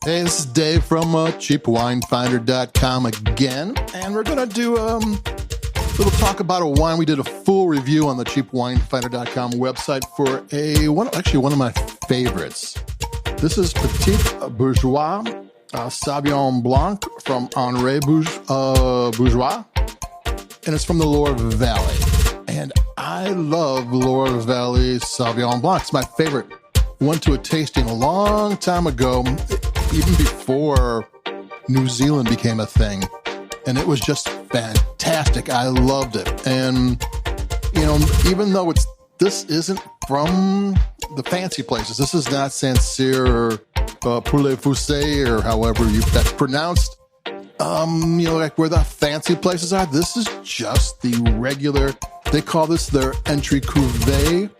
Hey, this is Dave from cheapwinefinder.com again, and we're going to do a little talk about a wine. We did a full review on the cheapwinefinder.com website for one of my favorites. This is Petit Bourgeois Sauvignon Blanc from Henri Bourgeois, and it's from the Loire Valley. And I love Loire Valley Sauvignon Blanc. It's my favorite. Went to a tasting a long time ago, even before New Zealand became a thing. And it was just fantastic. I loved it. And, even though this isn't from the fancy places, this is not Sancerre or Pouilly-Fumé or however that's pronounced, like where the fancy places are, this is just the regular, they call this their entry cuvée.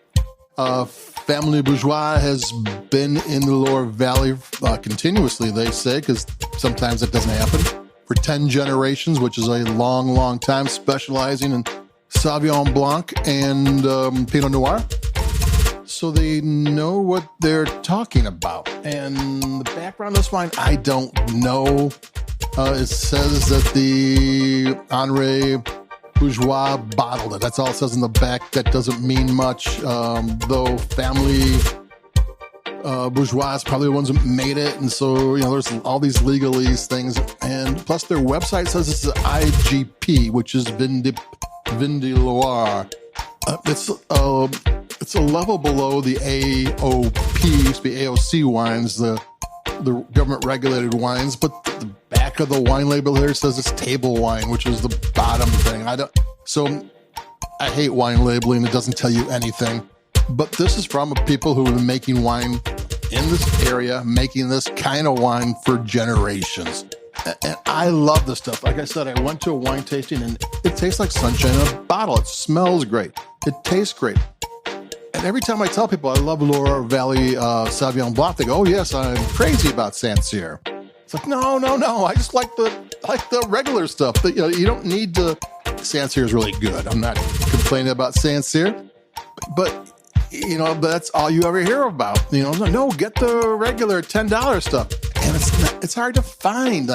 Famille Bourgeois has been in the Loire Valley continuously, they say, because sometimes it doesn't happen, for 10 generations, which is a long, long time, specializing in Sauvignon Blanc and Pinot Noir. So they know what they're talking about. And the background of this wine, I don't know. It says that the Henri Bourgeois bottled it. That's all it says in the back. That doesn't mean much, though Family Bourgeois is probably the ones that made it. And so, there's all these legalese things. And plus their website says it's the IGP, which is Vin de Loire. It's a level below the AOP, used to be AOC wines, the government-regulated wines, but the back of the wine label here says it's table wine, which is the bottom thing. I hate wine labeling. It doesn't tell you anything. But this is from people who have been making wine in this area, making this kind of wine for generations. And I love this stuff. Like I said, I went to a wine tasting, and it tastes like sunshine in a bottle. It smells great. It tastes great. And every time I tell people I love Loire Valley Sauvignon Blanc, they go, "Oh yes, I'm crazy about Sancerre." It's like, no. I just like the regular stuff. That you don't need to. Sancerre is really good. I'm not complaining about Sancerre, but that's all you ever hear about. No, get the regular $10 stuff, and it's hard to find.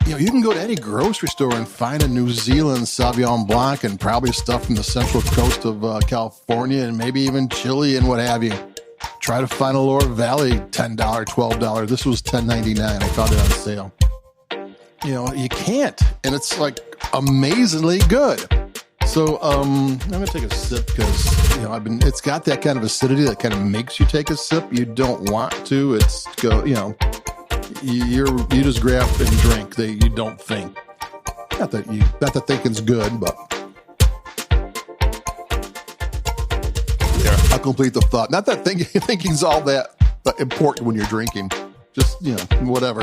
You can go to any grocery store and find a New Zealand Sauvignon Blanc and probably stuff from the central coast of California and maybe even Chile and what have you. Try to find a Loire Valley $10, $12. This was $10.99. I found it on sale. You can't, and it's amazingly good. So I'm gonna take a sip because it's got that kind of acidity that kind of makes you take a sip. You don't want to. You just grab and drink. You don't think. Not that thinking's good, but there. I'll complete the thought. Not that thinking's all that important when you're drinking. Just whatever.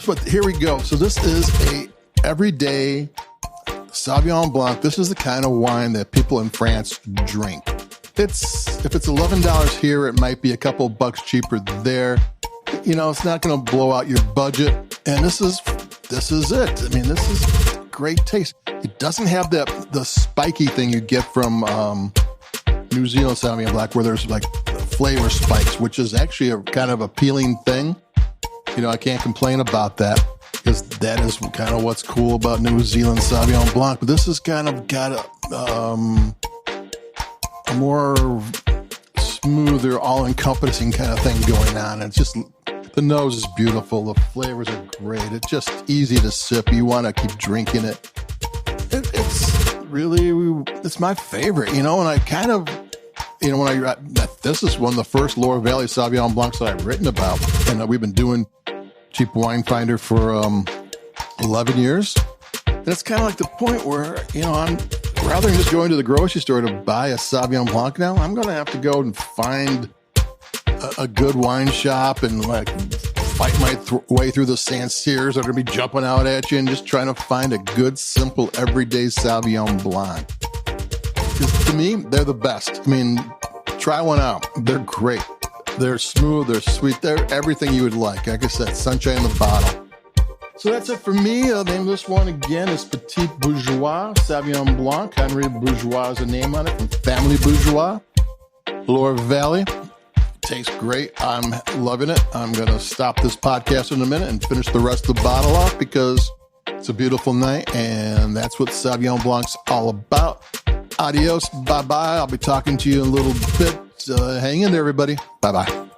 But here we go. So this is a everyday Sauvignon Blanc. This is the kind of wine that people in France drink. If it's $11 here, it might be a couple bucks cheaper there. It's not going to blow out your budget. And this is it. I mean, this is great taste. It doesn't have the spiky thing you get from New Zealand Sauvignon Blanc, where there's flavor spikes, which is actually a kind of appealing thing. I can't complain about that, because that is kind of what's cool about New Zealand Sauvignon Blanc. But this has kind of got a more smoother, all-encompassing kind of thing going on. And it's just, the nose is beautiful. The flavors are great. It's just easy to sip. You want to keep drinking it. It's my favorite, and I kind of, this is one of the first Loire Valley Sauvignon Blancs that I've written about. And we've been doing Cheap Wine Finder for 11 years. And it's kind of like the point where, I'm rather than just going to the grocery store to buy a Sauvignon Blanc now, I'm going to have to go and find a good wine shop and fight my way through the Sancerres that are going to be jumping out at you and just trying to find a good, simple, everyday Sauvignon Blanc. Because to me, they're the best. I mean, try one out. They're great. They're smooth, they're sweet, they're everything you would like. Like I said, sunshine in the bottle. So that's it for me. The name of this one again is Petit Bourgeois Sauvignon Blanc. Henri Bourgeois is the name on it, from Famille Bourgeois, Loire Valley. tastes great. I'm loving it. I'm going to stop this podcast in a minute and finish the rest of the bottle off because it's a beautiful night, and that's what Sauvignon Blanc's all about. Adios. Bye-bye. I'll be talking to you in a little bit. Hang in there, everybody. Bye-bye.